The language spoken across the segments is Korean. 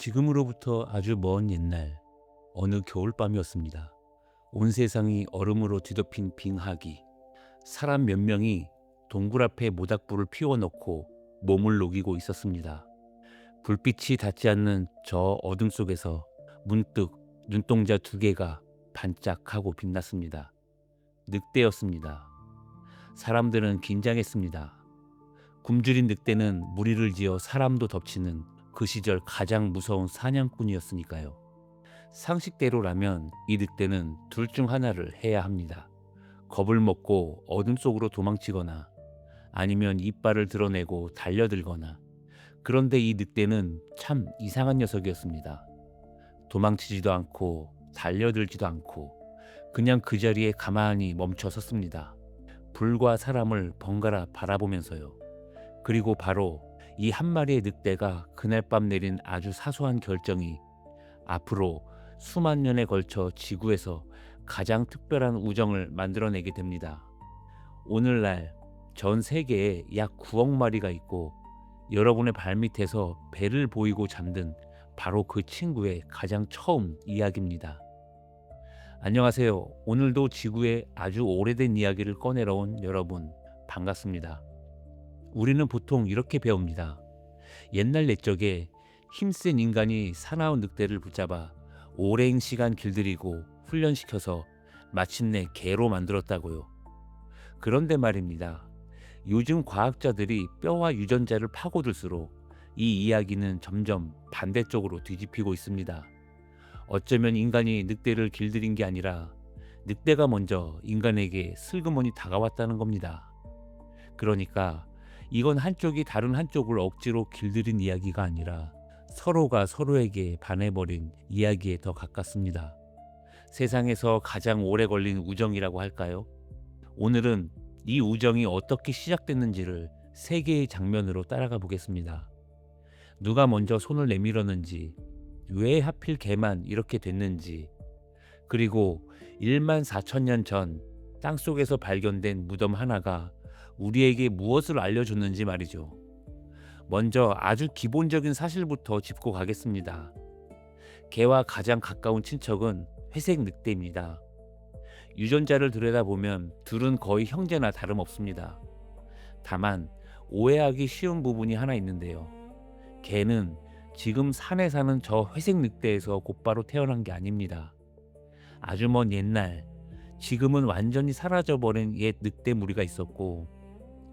지금으로부터 아주 먼 옛날 어느 겨울밤이었습니다. 온 세상이 얼음으로 뒤덮인 빙하기. 사람 몇 명이 동굴 앞에 모닥불을 피워놓고 몸을 녹이고 있었습니다. 불빛이 닿지 않는 저 어둠 속에서 문득 눈동자 두 개가 반짝하고 빛났습니다. 늑대였습니다. 사람들은 긴장했습니다. 굶주린 늑대는 무리를 지어 사람도 덮치는 그 시절 가장 무서운 사냥꾼이었으니까요. 상식대로라면 이 늑대는 둘 중 하나를 해야 합니다. 겁을 먹고 어둠 속으로 도망치거나 아니면 이빨을 드러내고 달려들거나. 그런데 이 늑대는 참 이상한 녀석이었습니다. 도망치지도 않고 달려들지도 않고 그냥 그 자리에 가만히 멈춰 섰습니다. 불과 사람을 번갈아 바라보면서요. 그리고 바로 이 한 마리의 늑대가 그날 밤 내린 아주 사소한 결정이 앞으로 수만 년에 걸쳐 지구에서 가장 특별한 우정을 만들어내게 됩니다. 오늘날 전 세계에 약 9억 마리가 있고 여러분의 발밑에서 배를 보이고 잠든 바로 그 친구의 가장 처음 이야기입니다. 안녕하세요. 오늘도 지구의 아주 오래된 이야기를 꺼내러 온 여러분, 반갑습니다. 우리는 보통 이렇게 배웁니다. 옛날 옛적에 힘센 인간이 사나운 늑대를 붙잡아 오랜 시간 길들이고 훈련시켜서 마침내 개로 만들었다고요. 그런데 말입니다. 요즘 과학자들이 뼈와 유전자를 파고들수록 이 이야기는 점점 반대쪽으로 뒤집히고 있습니다. 어쩌면 인간이 늑대를 길들인 게 아니라 늑대가 먼저 인간에게 슬그머니 다가왔다는 겁니다. 그러니까 이건 한쪽이 다른 한쪽을 억지로 길들인 이야기가 아니라 서로가 서로에게 반해버린 이야기에 더 가깝습니다. 세상에서 가장 오래 걸린 우정이라고 할까요? 오늘은 이 우정이 어떻게 시작됐는지를 세 개의 장면으로 따라가 보겠습니다. 누가 먼저 손을 내밀었는지, 왜 하필 개만 이렇게 됐는지, 그리고 1만 4천 년 전 땅속에서 발견된 무덤 하나가 우리에게 무엇을 알려줬는지 말이죠. 먼저 아주 기본적인 사실부터 짚고 가겠습니다. 개와 가장 가까운 친척은 회색 늑대입니다. 유전자를 들여다보면 둘은 거의 형제나 다름없습니다. 다만 오해하기 쉬운 부분이 하나 있는데요. 개는 지금 산에 사는 저 회색 늑대에서 곧바로 태어난 게 아닙니다. 아주 먼 옛날, 지금은 완전히 사라져버린 옛 늑대 무리가 있었고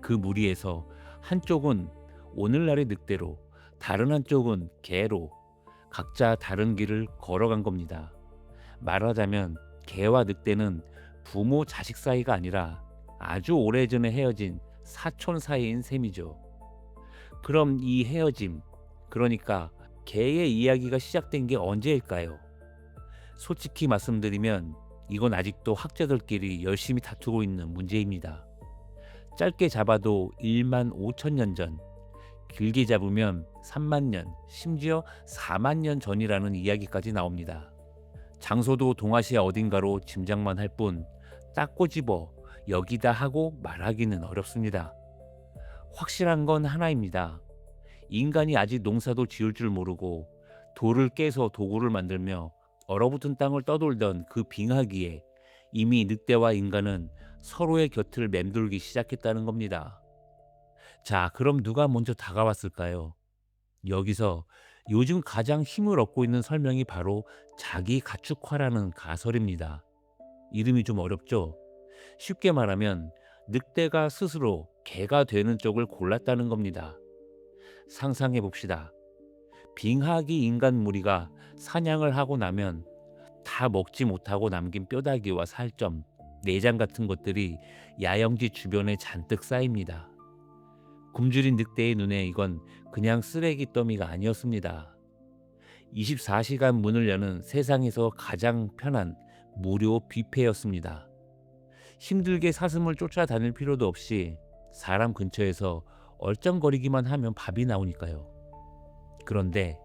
그 무리에서 한쪽은 오늘날의 늑대로 다른 한쪽은 개로 각자 다른 길을 걸어간 겁니다. 말하자면 개와 늑대는 부모 자식 사이가 아니라 아주 오래전에 헤어진 사촌 사이인 셈이죠. 그럼 이 헤어짐, 그러니까 개의 이야기가 시작된 게 언제일까요? 솔직히 말씀드리면 이건 아직도 학자들끼리 열심히 다투고 있는 문제입니다. 짧게 잡아도 1만 5천 년 전, 길게 잡으면 3만 년, 심지어 4만 년 전이라는 이야기까지 나옵니다. 장소도 동아시아 어딘가로 짐작만 할 뿐 딱 꼬집어 여기다 하고 말하기는 어렵습니다. 확실한 건 하나입니다. 인간이 아직 농사도 지을 줄 모르고 돌을 깨서 도구를 만들며 얼어붙은 땅을 떠돌던 그 빙하기에 이미 늑대와 인간은 서로의 곁을 맴돌기 시작했다는 겁니다. 자, 그럼 누가 먼저 다가왔을까요? 여기서 요즘 가장 힘을 얻고 있는 설명이 바로 자기 가축화라는 가설입니다. 이름이 좀 어렵죠? 쉽게 말하면 늑대가 스스로 개가 되는 쪽을 골랐다는 겁니다. 상상해 봅시다. 빙하기 인간 무리가 사냥을 하고 나면 다 먹지 못하고 남긴 뼈다귀와 살점, 내장 같은 것들이 야영지 주변에 잔뜩 쌓입니다. 굶주린 늑대의 눈에 이건 그냥 쓰레기 더미가 아니었습니다. 24시간 문을 여는 세상에서 가장 편한 무료 뷔페였습니다. 힘들게 사슴을 쫓아다닐 필요도 없이 사람 근처에서 얼쩡거리기만 하면 밥이 나오니까요. 그런데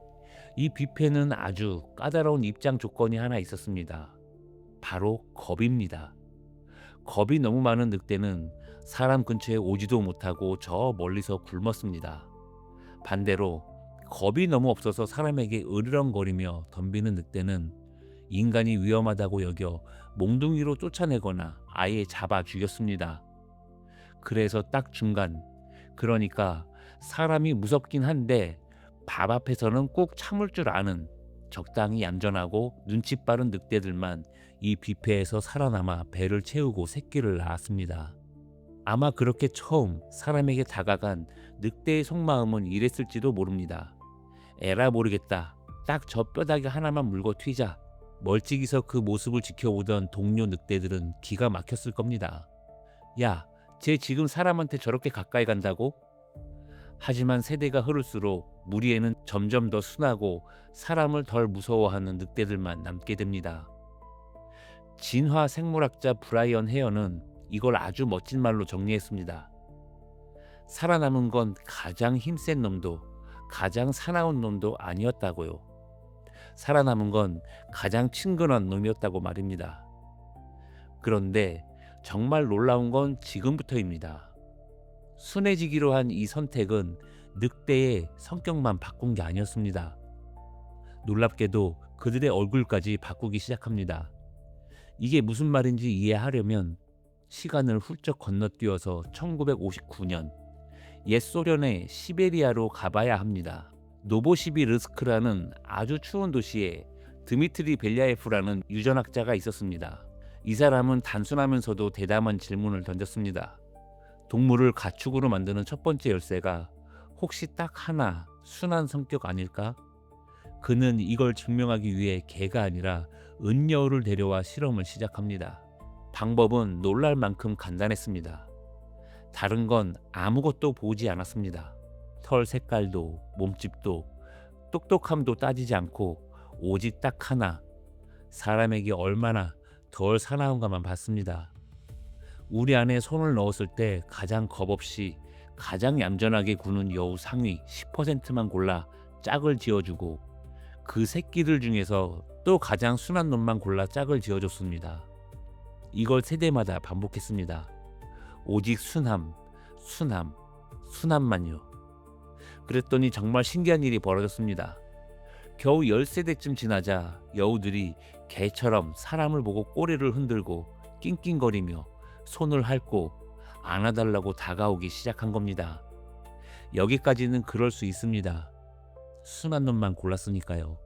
이 뷔페는 아주 까다로운 입장 조건이 하나 있었습니다. 바로 겁입니다. 겁이 너무 많은 늑대는 사람 근처에 오지도 못하고 저 멀리서 굶었습니다. 반대로 겁이 너무 없어서 사람에게 으르렁거리며 덤비는 늑대는 인간이 위험하다고 여겨 몽둥이로 쫓아내거나 아예 잡아 죽였습니다. 그래서 딱 중간, 그러니까 사람이 무섭긴 한데 밥 앞에서는 꼭 참을 줄 아는 적당히 얌전하고 눈치 빠른 늑대들만 이 뷔페에서 살아남아 배를 채우고 새끼를 낳았습니다. 아마 그렇게 처음 사람에게 다가간 늑대의 속마음은 이랬을지도 모릅니다. 에라 모르겠다. 딱 저 뼈다귀 하나만 물고 튀자. 멀찍이서 그 모습을 지켜보던 동료 늑대들은 기가 막혔을 겁니다. 야, 쟤 지금 사람한테 저렇게 가까이 간다고? 하지만 세대가 흐를수록 무리에는 점점 더 순하고 사람을 덜 무서워하는 늑대들만 남게 됩니다. 진화 생물학자 브라이언 헤어는 이걸 아주 멋진 말로 정리했습니다. 살아남은 건 가장 힘센 놈도 가장 사나운 놈도 아니었다고요. 살아남은 건 가장 친근한 놈이었다고 말입니다. 그런데 정말 놀라운 건 지금부터입니다. 순해지기로 한 이 선택은 늑대의 성격만 바꾼 게 아니었습니다. 놀랍게도 그들의 얼굴까지 바꾸기 시작합니다. 이게 무슨 말인지 이해하려면 시간을 훌쩍 건너뛰어서 1959년 옛 소련의 시베리아로 가봐야 합니다. 노보시비르스크라는 아주 추운 도시에 드미트리 벨야예프라는 유전학자가 있었습니다. 이 사람은 단순하면서도 대담한 질문을 던졌습니다. 동물을 가축으로 만드는 첫 번째 열쇠가 혹시 딱 하나 순한 성격 아닐까? 그는 이걸 증명하기 위해 개가 아니라 은여우를 데려와 실험을 시작합니다. 방법은 놀랄 만큼 간단했습니다. 다른 건 아무것도 보지 않았습니다. 털 색깔도 몸집도 똑똑함도 따지지 않고 오직 딱 하나, 사람에게 얼마나 덜 사나운가만 봤습니다. 우리 안에 손을 넣었을 때 가장 겁없이 가장 얌전하게 구는 여우 상위 10%만 골라 짝을 지어주고 그 새끼들 중에서 또 가장 순한 놈만 골라 짝을 지어줬습니다. 이걸 세대마다 반복했습니다. 오직 순함, 순함, 순함만요. 그랬더니 정말 신기한 일이 벌어졌습니다. 겨우 10세대쯤 지나자 여우들이 개처럼 사람을 보고 꼬리를 흔들고 낑낑거리며 손을 핥고 안아달라고 다가오기 시작한 겁니다. 여기까지는 그럴 수 있습니다. 순한 놈만 골랐으니까요.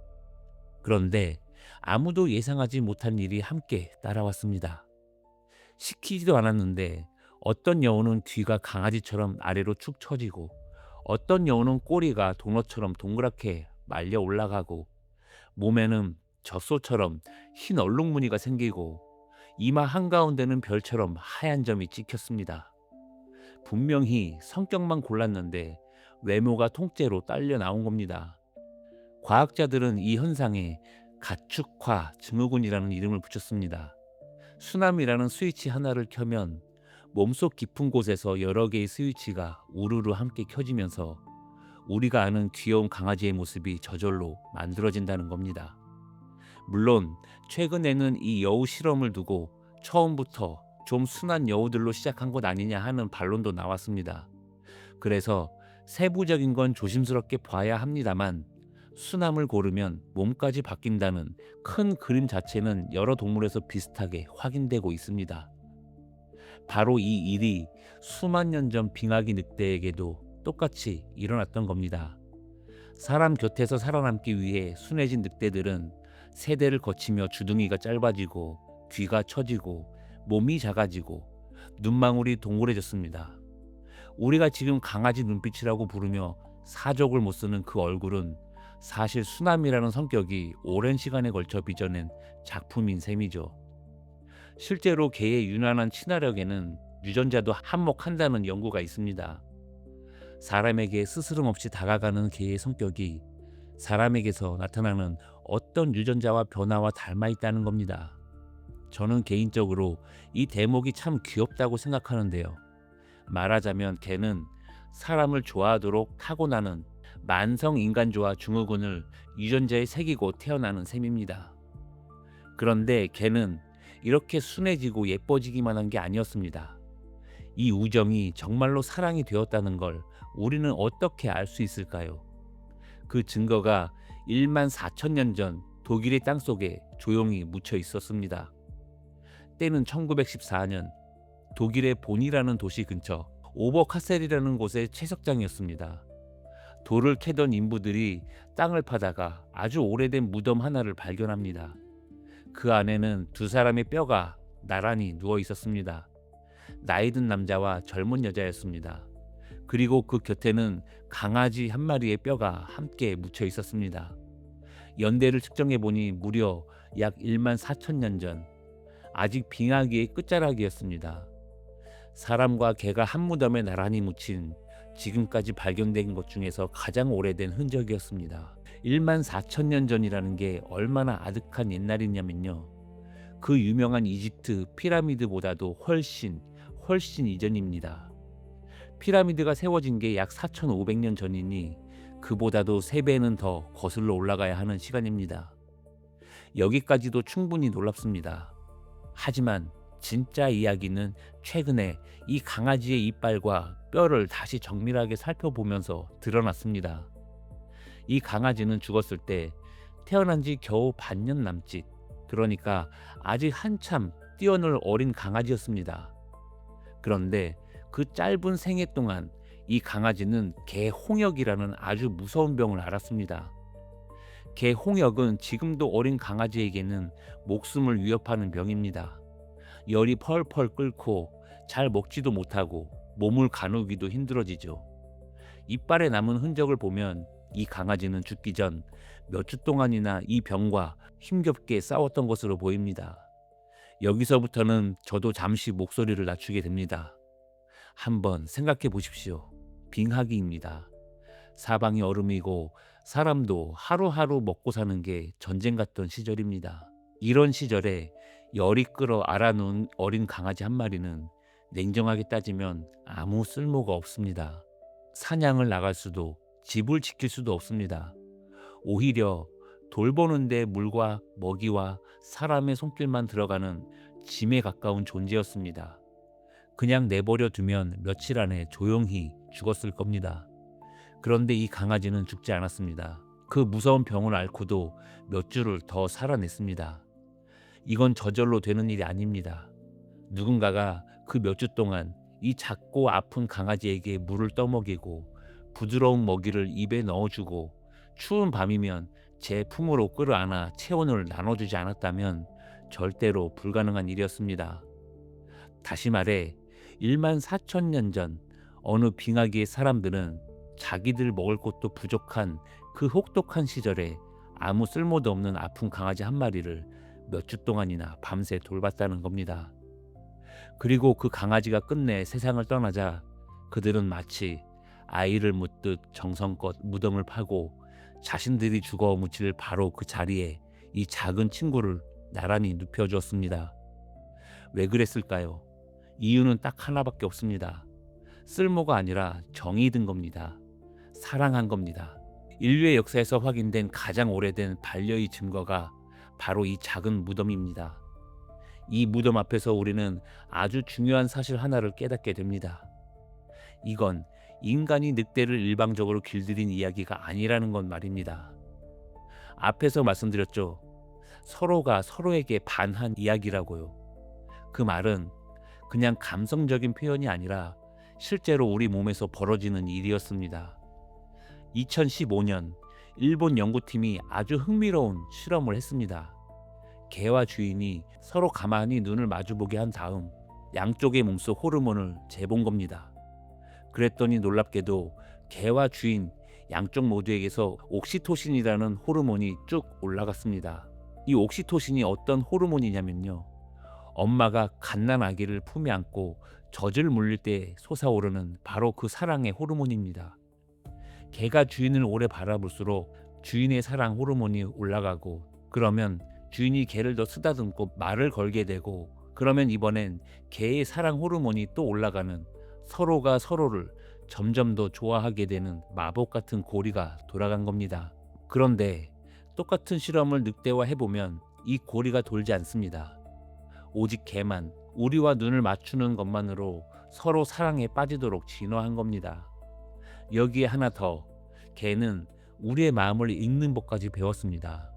그런데 아무도 예상하지 못한 일이 함께 따라왔습니다. 시키지도 않았는데 어떤 여우는 뒤가 강아지처럼 아래로 축 처지고 어떤 여우는 꼬리가 도넛처럼 동그랗게 말려 올라가고 몸에는 젖소처럼 흰 얼룩무늬가 생기고 이마 한가운데는 별처럼 하얀 점이 찍혔습니다. 분명히 성격만 골랐는데 외모가 통째로 딸려 나온 겁니다. 과학자들은 이 현상에 가축화 증후군이라는 이름을 붙였습니다. 순함이라는 스위치 하나를 켜면 몸속 깊은 곳에서 여러 개의 스위치가 우르르 함께 켜지면서 우리가 아는 귀여운 강아지의 모습이 저절로 만들어진다는 겁니다. 물론 최근에는 이 여우 실험을 두고 처음부터 좀 순한 여우들로 시작한 것 아니냐 하는 반론도 나왔습니다. 그래서 세부적인 건 조심스럽게 봐야 합니다만 순함을 고르면 몸까지 바뀐다는 큰 그림 자체는 여러 동물에서 비슷하게 확인되고 있습니다. 바로 이 일이 수만 년 전 빙하기 늑대에게도 똑같이 일어났던 겁니다. 사람 곁에서 살아남기 위해 순해진 늑대들은 세대를 거치며 주둥이가 짧아지고 귀가 처지고 몸이 작아지고 눈망울이 동그래졌습니다. 우리가 지금 강아지 눈빛이라고 부르며 사족을 못 쓰는 그 얼굴은 사실 순함이라는 성격이 오랜 시간에 걸쳐 빚어낸 작품인 셈이죠. 실제로 개의 유난한 친화력에는 유전자도 한몫한다는 연구가 있습니다. 사람에게 스스럼 없이 다가가는 개의 성격이 사람에게서 나타나는 어떤 유전자와 변화와 닮아 있다는 겁니다. 저는 개인적으로 이 대목이 참 귀엽다고 생각하는데요. 말하자면 개는 사람을 좋아하도록 타고나는 만성 인간조화 증후군을 유전자에 새기고 태어나는 셈입니다. 그런데 개는 이렇게 순해지고 예뻐지기만 한 게 아니었습니다. 이 우정이 정말로 사랑이 되었다는 걸 우리는 어떻게 알 수 있을까요? 그 증거가 1만 4천 년 전 독일의 땅속에 조용히 묻혀 있었습니다. 때는 1914년 독일의 본이라는 도시 근처 오버카셀이라는 곳의 채석장이었습니다. 돌을 캐던 인부들이 땅을 파다가 아주 오래된 무덤 하나를 발견합니다. 그 안에는 두 사람의 뼈가 나란히 누워 있었습니다. 나이든 남자와 젊은 여자였습니다. 그리고 그 곁에는 강아지 한 마리의 뼈가 함께 묻혀 있었습니다. 연대를 측정해 보니 무려 약 1만 4천 년 전, 아직 빙하기의 끝자락이었습니다. 사람과 개가 한 무덤에 나란히 묻힌 지금까지 발견된 것 중에서 가장 오래된 흔적이었습니다. 1만 4천 년 전이라는 게 얼마나 아득한 옛날이냐면요. 그 유명한 이집트 피라미드보다도 훨씬 이전입니다. 피라미드가 세워진 게 약 4,500년 전이니 그보다도 3배는 더 거슬러 올라가야 하는 시간입니다. 여기까지도 충분히 놀랍습니다. 하지만 진짜 이야기는 최근에 이 강아지의 이빨과 뼈를 다시 정밀하게 살펴보면서 드러났습니다. 이 강아지는 죽었을 때 태어난 지 겨우 반년 남짓, 그러니까 아직 한참 뛰어놀 어린 강아지였습니다. 그런데 그 짧은 생애 동안 이 강아지는 개홍역이라는 아주 무서운 병을 앓았습니다. 개홍역은 지금도 어린 강아지에게는 목숨을 위협하는 병입니다. 열이 펄펄 끓고 잘 먹지도 못하고 몸을 가누기도 힘들어지죠. 이빨에 남은 흔적을 보면 이 강아지는 죽기 전 몇 주 동안이나 이 병과 힘겹게 싸웠던 것으로 보입니다. 여기서부터는 저도 잠시 목소리를 낮추게 됩니다. 한번 생각해 보십시오. 빙하기입니다. 사방이 얼음이고 사람도 하루하루 먹고 사는 게 전쟁 같던 시절입니다. 이런 시절에 열이 끓어 알아놓은 어린 강아지 한 마리는 냉정하게 따지면 아무 쓸모가 없습니다. 사냥을 나갈 수도 집을 지킬 수도 없습니다. 오히려 돌보는데 물과 먹이와 사람의 손길만 들어가는 짐에 가까운 존재였습니다. 그냥 내버려 두면 며칠 안에 조용히 죽었을 겁니다. 그런데 이 강아지는 죽지 않았습니다. 그 무서운 병을 앓고도 몇 주를 더 살아냈습니다. 이건 저절로 되는 일이 아닙니다. 누군가가 그 몇 주 동안 이 작고 아픈 강아지에게 물을 떠먹이고 부드러운 먹이를 입에 넣어주고 추운 밤이면 제 품으로 끌어안아 체온을 나눠주지 않았다면 절대로 불가능한 일이었습니다. 다시 말해 1만 4천 년 전 어느 빙하기의 사람들은 자기들 먹을 것도 부족한 그 혹독한 시절에 아무 쓸모도 없는 아픈 강아지 한 마리를 몇 주 동안이나 밤새 돌봤다는 겁니다. 그리고 그 강아지가 끝내 세상을 떠나자 그들은 마치 아이를 묻듯 정성껏 무덤을 파고 자신들이 죽어 묻힐 바로 그 자리에 이 작은 친구를 나란히 눕혀주었습니다. 왜 그랬을까요? 이유는 딱 하나밖에 없습니다. 쓸모가 아니라 정이 든 겁니다. 사랑한 겁니다. 인류의 역사에서 확인된 가장 오래된 반려의 증거가 바로 이 작은 무덤입니다. 이 무덤 앞에서 우리는 아주 중요한 사실 하나를 깨닫게 됩니다. 이건 인간이 늑대를 일방적으로 길들인 이야기가 아니라는 건 말입니다. 앞에서 말씀드렸죠. 서로가 서로에게 반한 이야기라고요. 그 말은 그냥 감성적인 표현이 아니라 실제로 우리 몸에서 벌어지는 일이었습니다. 2015년 일본 연구팀이 아주 흥미로운 실험을 했습니다. 개와 주인이 서로 가만히 눈을 마주보게 한 다음 양쪽의 몸속 호르몬을 재본 겁니다. 그랬더니 놀랍게도 개와 주인 양쪽 모두에게서 옥시토신이라는 호르몬이 쭉 올라갔습니다. 이 옥시토신이 어떤 호르몬이냐면요. 엄마가 갓난 아기를 품에 안고 젖을 물릴 때 솟아오르는 바로 그 사랑의 호르몬입니다. 개가 주인을 오래 바라볼수록 주인의 사랑 호르몬이 올라가고, 그러면 주인이 개를 더 쓰다듬고 말을 걸게 되고, 그러면 이번엔 개의 사랑 호르몬이 또 올라가는, 서로가 서로를 점점 더 좋아하게 되는 마법 같은 고리가 돌아간 겁니다. 그런데 똑같은 실험을 늑대와 해보면 이 고리가 돌지 않습니다. 오직 개만 우리와 눈을 맞추는 것만으로 서로 사랑에 빠지도록 진화한 겁니다. 여기에 하나 더, 개는 우리의 마음을 읽는 법까지 배웠습니다.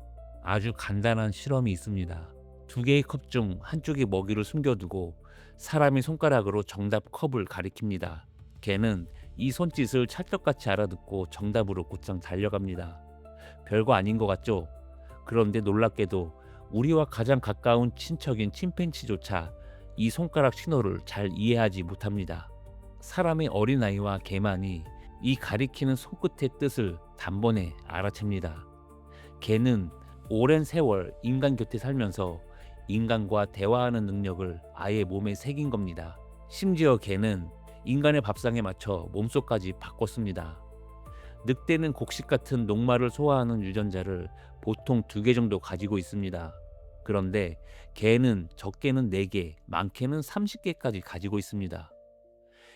아주 간단한 실험이 있습니다. 두 개의 컵 중 한쪽에 먹이를 숨겨두고 사람이 손가락으로 정답 컵을 가리킵니다. 개는 이 손짓을 찰떡같이 알아듣고 정답으로 곧장 달려갑니다. 별거 아닌 것 같죠? 그런데 놀랍게도 우리와 가장 가까운 친척인 침팬지조차 이 손가락 신호를 잘 이해하지 못합니다. 사람의 어린아이와 개만이 이 가리키는 손끝의 뜻을 단번에 알아챕니다. 개는 오랜 세월 인간 곁에 살면서 인간과 대화하는 능력을 아예 몸에 새긴 겁니다. 심지어 개는 인간의 밥상에 맞춰 몸속까지 바꿨습니다. 늑대는 곡식 같은 녹말을 소화하는 유전자를 보통 2개 정도 가지고 있습니다. 그런데 개는 적게는 4개, 많게는 30개까지 가지고 있습니다.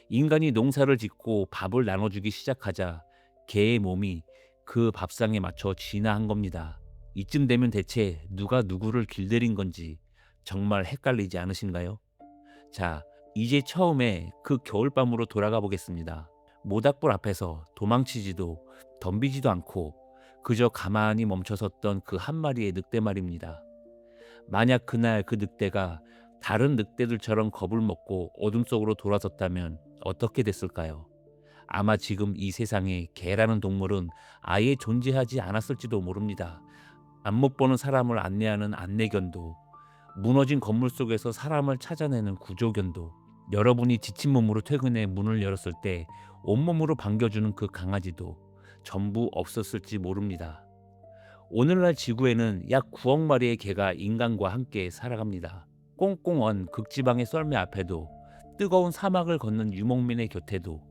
인간이 농사를 짓고 밥을 나눠주기 시작하자 개의 몸이 그 밥상에 맞춰 진화한 겁니다. 이쯤 되면 대체 누가 누구를 길들인 건지 정말 헷갈리지 않으신가요? 자, 이제 처음에 그 겨울밤으로 돌아가 보겠습니다. 모닥불 앞에서 도망치지도 덤비지도 않고 그저 가만히 멈춰섰던 그 한 마리의 늑대 말입니다. 만약 그날 그 늑대가 다른 늑대들처럼 겁을 먹고 어둠 속으로 돌아섰다면 어떻게 됐을까요? 아마 지금 이 세상에 개라는 동물은 아예 존재하지 않았을지도 모릅니다. 안못 보는 사람을 안내하는 안내견도, 무너진 건물 속에서 사람을 찾아내는 구조견도, 여러분이 지친 몸으로 퇴근해 문을 열었을 때 온몸으로 반겨주는 그 강아지도 전부 없었을지 모릅니다. 오늘날 지구에는 약 9억 마리의 개가 인간과 함께 살아갑니다. 꽁꽁 언 극지방의 썰매 앞에도, 뜨거운 사막을 걷는 유목민의 곁에도,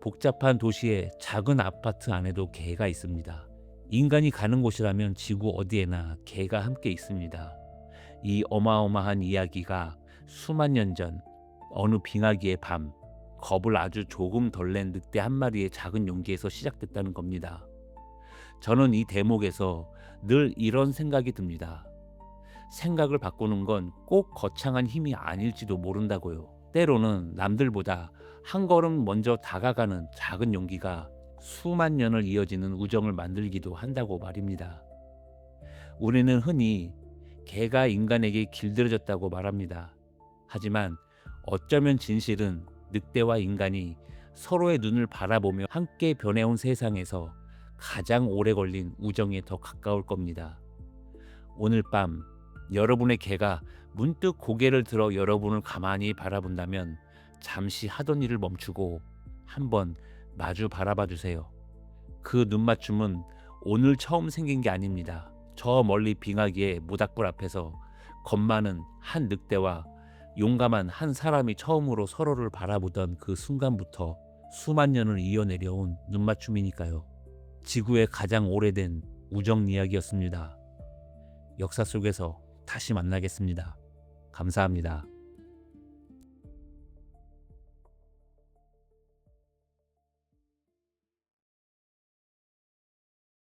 복잡한 도시의 작은 아파트 안에도 개가 있습니다. 인간이 가는 곳이라면 지구 어디에나 개가 함께 있습니다. 이 어마어마한 이야기가 수만 년 전 어느 빙하기의 밤, 겁을 아주 조금 덜 낸 늑대 한 마리의 작은 용기에서 시작됐다는 겁니다. 저는 이 대목에서 늘 이런 생각이 듭니다. 생각을 바꾸는 건 꼭 거창한 힘이 아닐지도 모른다고요. 때로는 남들보다 한 걸음 먼저 다가가는 작은 용기가 수만 년을 이어지는 우정을 만들기도 한다고 말입니다. 우리는 흔히 개가 인간에게 길들여졌다고 말합니다. 하지만 어쩌면 진실은 늑대와 인간이 서로의 눈을 바라보며 함께 변해온 세상에서 가장 오래 걸린 우정에 더 가까울 겁니다. 오늘 밤 여러분의 개가 문득 고개를 들어 여러분을 가만히 바라본다면 잠시 하던 일을 멈추고 한번 마주 바라봐 주세요. 그 눈맞춤은 오늘 처음 생긴 게 아닙니다. 저 멀리 빙하기의 모닥불 앞에서 겁 많은 한 늑대와 용감한 한 사람이 처음으로 서로를 바라보던 그 순간부터 수만 년을 이어내려온 눈맞춤이니까요. 지구의 가장 오래된 우정 이야기였습니다. 역사 속에서 다시 만나겠습니다. 감사합니다.